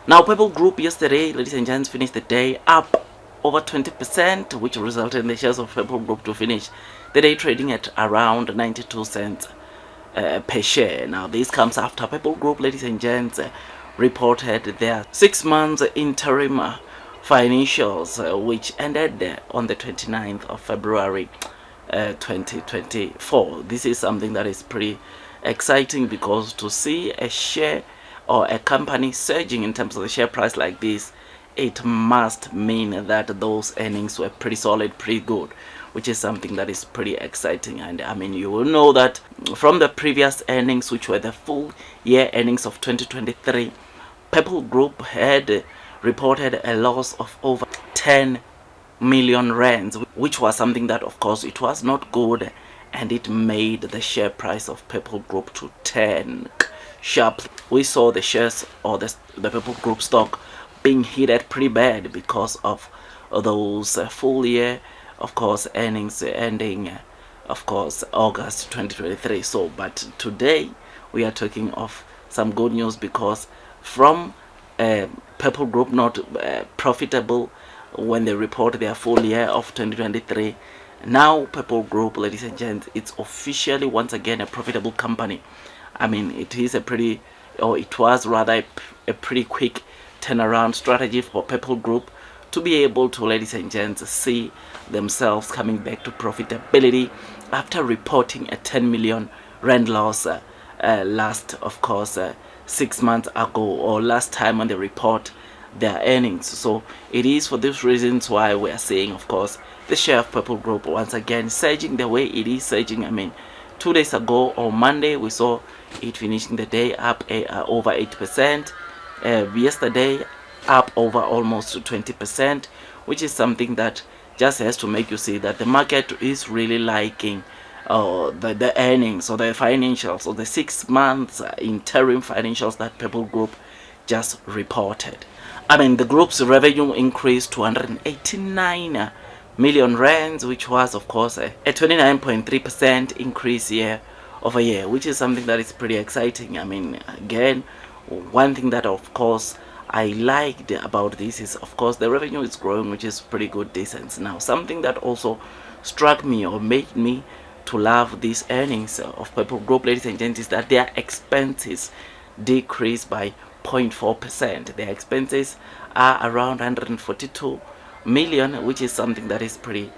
Now, Purple Group yesterday, ladies and gents, finished the day up over 20%, which resulted in the shares of Purple Group to finish the day trading at around 92 cents per share. Now, this comes after Purple Group, ladies and gents, reported their 6 months interim financials, which ended on the 29th of February 2024. This is something that is pretty exciting, because to see a share or a company surging in terms of the share price like this, it must mean that those earnings were pretty solid, pretty good, which is something that is pretty exciting. And I mean, you will know that from the previous earnings, which were the full year earnings of 2023, Purple Group had reported a loss of over 10 million rands, which was something that, of course, it was not good, and it made the share price of Purple Group to tank sharply. We saw the shares, or the Purple Group stock, being hit pretty bad because of those full year, of course, earnings ending, of course, August 2023. So, but today we are talking of some good news, because from Purple Group not profitable when they report their full year of 2023, now Purple Group, ladies and gents, it's officially once again a profitable company. I mean, it is a pretty, or it was rather a pretty quick turnaround strategy for Purple Group to be able to, ladies and gents, see themselves coming back to profitability after reporting a 10 million rand loss last, of course, 6 months ago, or last time when they report their earnings. So it is for these reasons why we are saying, of course, the share of Purple Group once again surging the way it is surging. I mean, 2 days ago on Monday, we saw it finishing the day up over 8%. Yesterday, up over almost 20%, which is something that just has to make you see that the market is really liking the earnings, or the financials, or the 6 months interim financials that Purple Group just reported. I mean, the group's revenue increased to 189 million rands, which was, of course, a 29.3% increase year over year, which is something that is pretty exciting. I mean, again, one thing that, of course, I liked about this is, of course, the revenue is growing, which is pretty good, decent. Now, something that also struck me or made me to love these earnings of Purple Group, ladies and gents, is that their expenses decreased by 0.4%. Their expenses are around 142 million, which is something that is pretty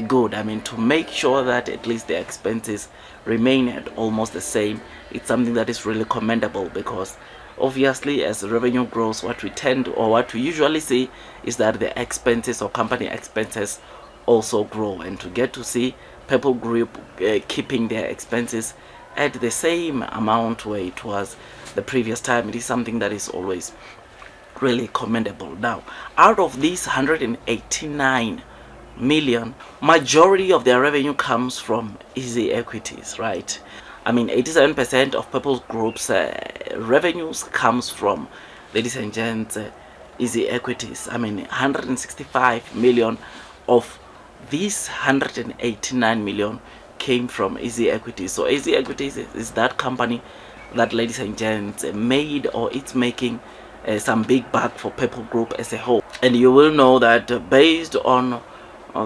good. I mean, to make sure that at least the expenses remain at almost the same, it's something that is really commendable, because obviously as revenue grows, what we tend to, or what we usually see, is that the expenses or company expenses also grow. And to get to see Purple Group keeping their expenses at the same amount where it was the previous time, it is something that is always really commendable. Now, out of these 189 million, majority of their revenue comes from EasyEquities, right? I mean, 87% of Purple Group's revenues comes from, ladies and gents, EasyEquities. I mean, 165 million of these 189 million came from EasyEquities. So EasyEquities is that company that, ladies and gents, made, or it's making some big buck for Purple Group as a whole. And you will know that based on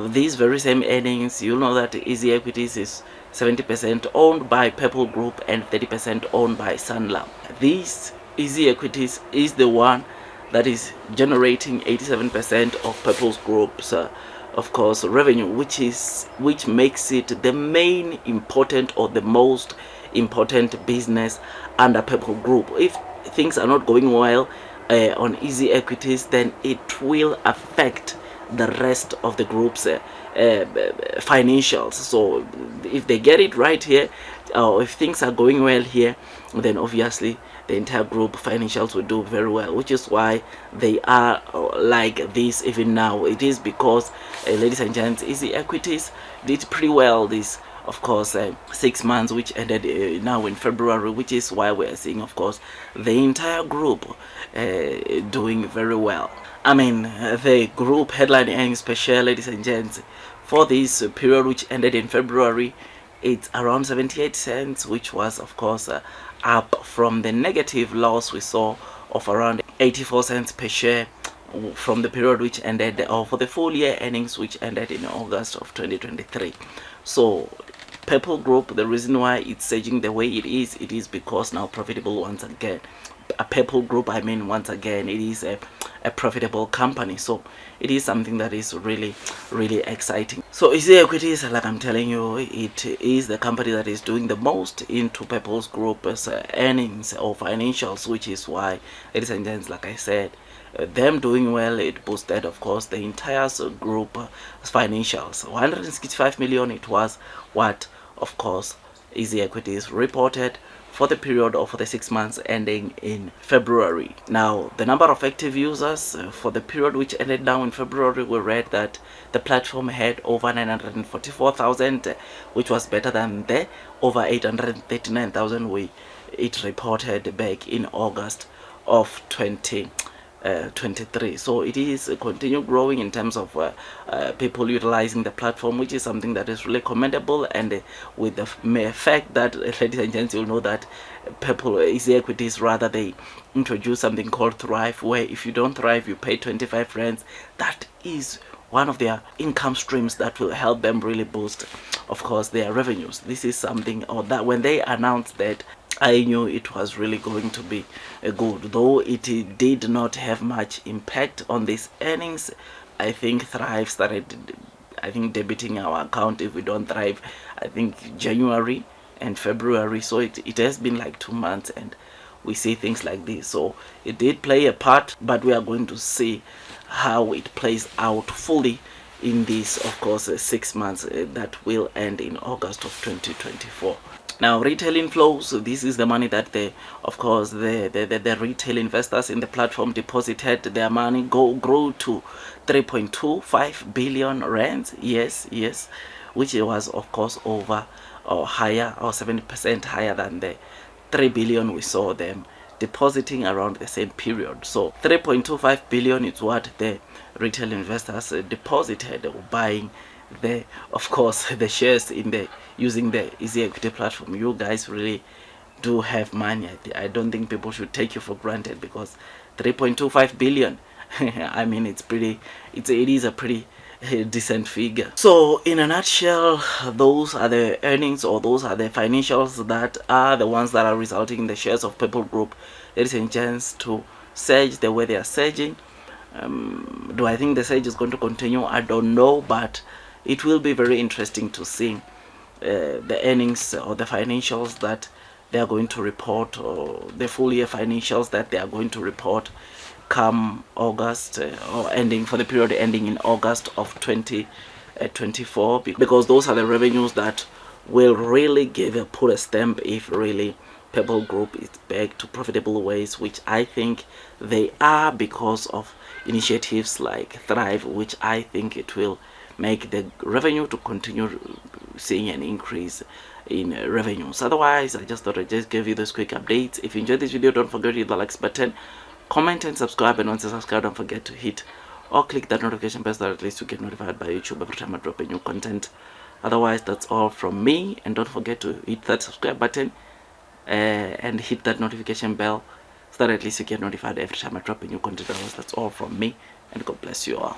these very same earnings, you'll know that EasyEquities is 70% owned by Purple Group and 30% owned by Sanlam. This EasyEquities is the one that is generating 87% of Purple Group's of course, revenue, which makes it the main important, or the most important business under Purple Group. If things are not going well on EasyEquities, then it will affect the rest of the group's financials. So if they get it right here, or if things are going well here, then obviously the entire group financials will do very well, which is why they are like this even now. It is because, ladies and gents, EasyEquities did pretty well this, of course, 6 months, which ended now in February, which is why we are seeing, of course, the entire group doing very well. I mean, the group headline earnings per share, ladies and gents, for this period which ended in February, it's around 78 cents, which was, of course, up from the negative loss we saw of around 84 cents per share from the period which ended, or for the full year earnings which ended in August of 2023. So Purple Group, the reason why it's surging the way it is because now profitable once again. A Purple Group, I mean, once again, it is a profitable company. So it is something that is really exciting. So EasyEquities, like I'm telling you, it is the company that is doing the most into Purple's Group's earnings or financials, which is why, ladies and gents, like I said, them doing well, it boosted, of course, the entire group financials. 165 million, it was what, of course, EasyEquities reported for the period or for the 6 months ending in February. Now, the number of active users for the period which ended now in February, we read that the platform had over 944,000, which was better than the over 839,000 it reported back in August of 2023. So it is continue growing in terms of people utilizing the platform, which is something that is really commendable. And with the mere fact that, ladies and gents, you'll know that EasyEquities, rather, they introduce something called Thrive, where if you don't thrive, you pay 25 rands. That is one of their income streams that will help them really boost, of course, their revenues. This is something, or that when they announced that, I knew it was really going to be good, though it did not have much impact on these earnings. I think Thrive started, I think, debiting our account if we don't thrive, I think January and February. So it has been like 2 months and we see things like this. So it did play a part, but we are going to see how it plays out fully in this, of course, 6 months that will end in August of 2024. Now, retail inflows, this is the money that the retail investors in the platform deposited. Their money grew to 3.25 billion rands. Yes, which was, of course, over or higher, or 70% higher than the 3 billion we saw them depositing around the same period. So 3.25 billion is what the retail investors deposited, or buying of course, the shares in using the EasyEquity platform. You guys really do have money. I don't think people should take you for granted, because 3.25 billion I mean, it is a pretty decent figure. So in a nutshell, those are the earnings, or those are the financials that are the ones that are resulting in the shares of Purple Group, ladies and gents, to surge the way they are surging. Do I think the surge is going to continue? I don't know, but it will be very interesting to see the earnings or the financials that they are going to report, or the full year financials that they are going to report come August, or ending for the period ending in August of 2024, because those are the revenues that will really put a stamp if really Purple Group is back to profitable ways, which I think they are, because of initiatives like Thrive, which I think it will make the revenue to continue seeing an increase in revenues. Otherwise, I just thought I'd just give you this quick update. If you enjoyed this video, don't forget to hit the likes button, comment and subscribe, and once you subscribe, don't forget to hit or click that notification bell so that at least you get notified by YouTube every time I drop a new content. Otherwise, that's all from me, and don't forget to hit that subscribe button and hit that notification bell so that at least you get notified every time I drop a new content. Otherwise, that's all from me, and God bless you all.